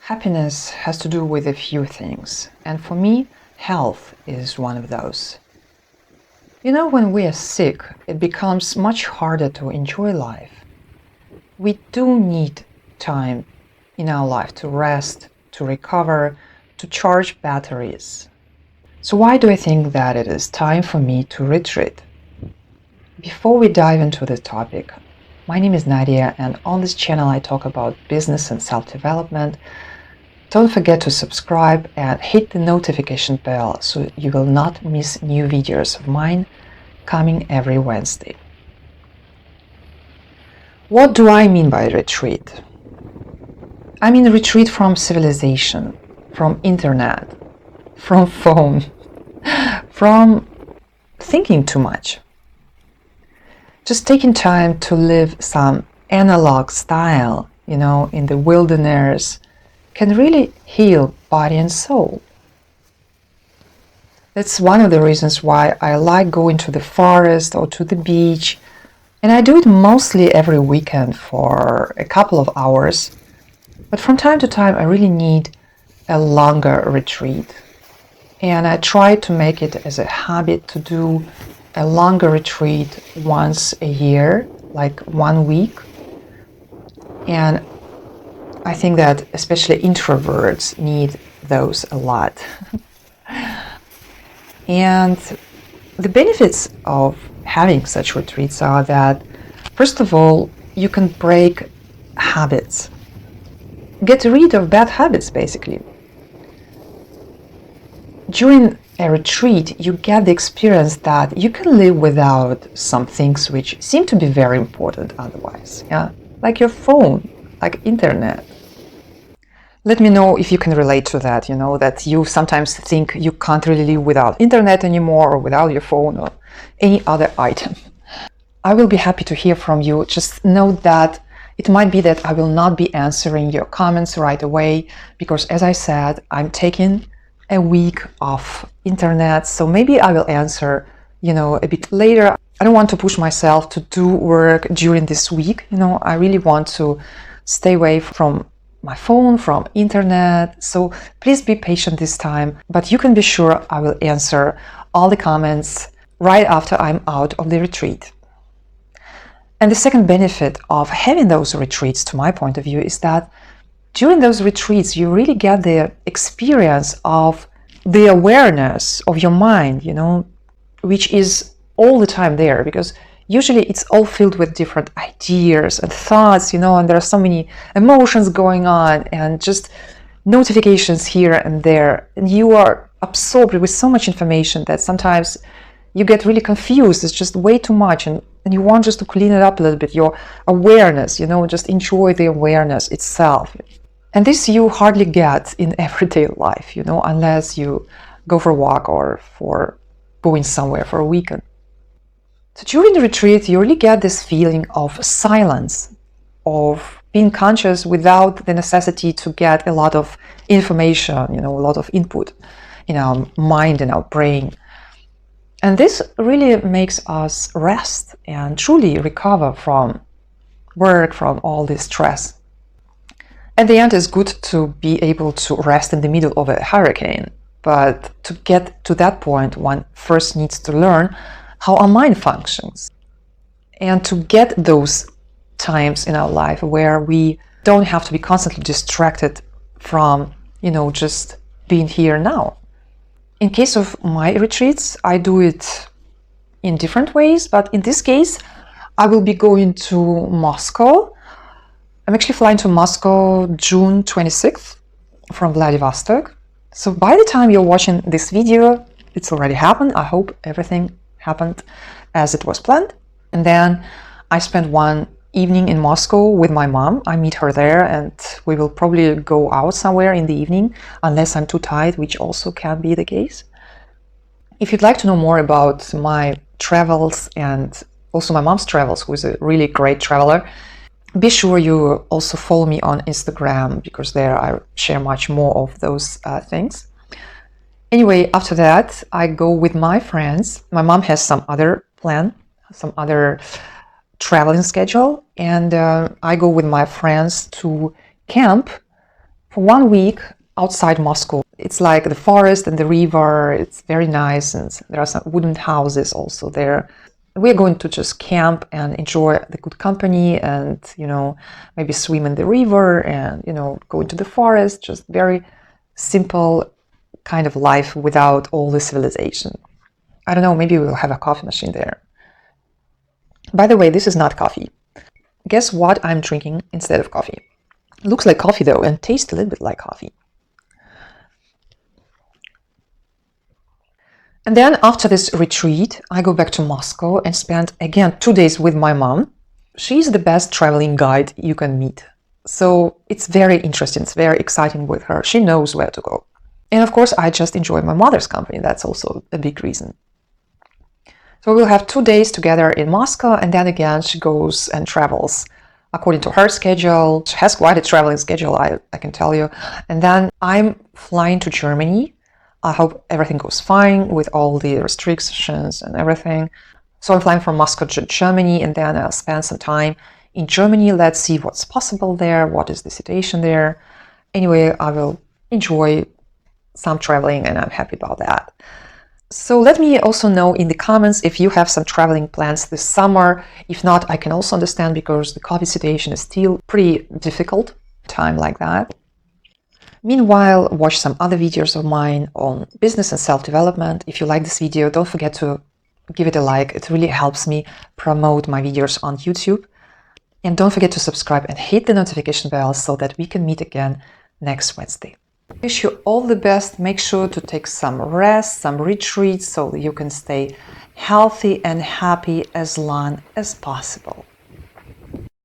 Happiness has to do with a few things, and for me, health is one of those. When we are sick, it becomes much harder to enjoy life. We do need time in our life to rest, to recover, to charge batteries. So why do I think that it is time for me to retreat? Before we dive into the topic, my name is Nadia, and on this channel I talk about business and self-development. Don't forget to subscribe and hit the notification bell so you will not miss new videos of mine coming every Wednesday. What do I mean by retreat? I mean retreat from civilization, from internet, from phone, from thinking too much. Just taking time to live some analog style, in the wilderness, can really heal body and soul. That's one of the reasons why I like going to the forest or to the beach, and I do it mostly every weekend for a couple of hours. But from time to time I really need a longer retreat, and I try to make it as a habit to do a longer retreat once a year, like 1 week. And I think that especially introverts need those a lot. And the benefits of having such retreats are that, first of all, you can break habits, get rid of bad habits, basically. During a retreat, you get the experience that you can live without some things which seem to be very important otherwise, like your phone, like internet. Let me know if you can relate to that, that you sometimes think you can't really live without internet anymore, or without your phone, or any other item. I will be happy to hear from you. Just note that it might be that I will not be answering your comments right away, because as I said, I'm taking a week off internet, so maybe I will answer, a bit later. I don't want to push myself to do work during this week. I really want to stay away from my phone, from internet, so please be patient this time, but you can be sure I will answer all the comments right after I'm out of the retreat. And the second benefit of having those retreats, to my point of view, is that during those retreats you really get the experience of the awareness of your mind, which is all the time there, because usually it's all filled with different ideas and thoughts, and there are so many emotions going on and just notifications here and there, and you are absorbed with so much information that sometimes you get really confused. It's just way too much, and you want just to clean it up a little bit, your awareness, just enjoy the awareness itself. And this you hardly get in everyday life, unless you go for a walk or for going somewhere for a weekend. So during the retreat, you really get this feeling of silence, of being conscious without the necessity to get a lot of information, a lot of input in our mind and our brain. And this really makes us rest and truly recover from work, from all this stress. At the end, it's good to be able to rest in the middle of a hurricane, but to get to that point, one first needs to learn how our mind functions, and to get those times in our life where we don't have to be constantly distracted from, just being here now. In case of my retreats, I do it in different ways, but in this case, I will be going to Moscow. I'm actually flying to Moscow June 26th from Vladivostok. So by the time you're watching this video, it's already happened. I hope everything happened as it was planned. And then I spent one evening in Moscow with my mom. I meet her there, and we will probably go out somewhere in the evening, unless I'm too tired, which also can be the case. If you'd like to know more about my travels and also my mom's travels, who is a really great traveler, be sure you also follow me on Instagram, because there I share much more of those things. Anyway, after that, I go with my friends. My mom has some other plan, some other traveling schedule, and I go with my friends to camp for 1 week outside Moscow. It's like the forest and the river. It's very nice, and there are some wooden houses also there. We're going to just camp and enjoy the good company and, maybe swim in the river and, go into the forest. Just very simple kind of life without all the civilization. I don't know, maybe we'll have a coffee machine there. By the way, this is not coffee. Guess what I'm drinking instead of coffee? Looks like coffee though, and tastes a little bit like coffee. And then after this retreat, I go back to Moscow and spend again 2 days with my mom. She's the best traveling guide you can meet. So it's very interesting, it's very exciting with her. She knows where to go. And of course, I just enjoy my mother's company. That's also a big reason. So we'll have 2 days together in Moscow, and then again, she goes and travels according to her schedule. She has quite a traveling schedule, I can tell you. And then I'm flying to Germany. I hope everything goes fine with all the restrictions and everything. So I'm flying from Moscow to Germany, and then I'll spend some time in Germany. Let's see what's possible there, what is the situation there. Anyway, I will enjoy some traveling, and I'm happy about that. So let me also know in the comments if you have some traveling plans this summer. If not, I can also understand, because the COVID situation is still pretty difficult time like that. Meanwhile, watch some other videos of mine on business and self-development. If you like this video, don't forget to give it a like. It really helps me promote my videos on YouTube. And don't forget to subscribe and hit the notification bell so that we can meet again next Wednesday. I wish you all the best. Make sure to take some rest, some retreats, so you can stay healthy and happy as long as possible.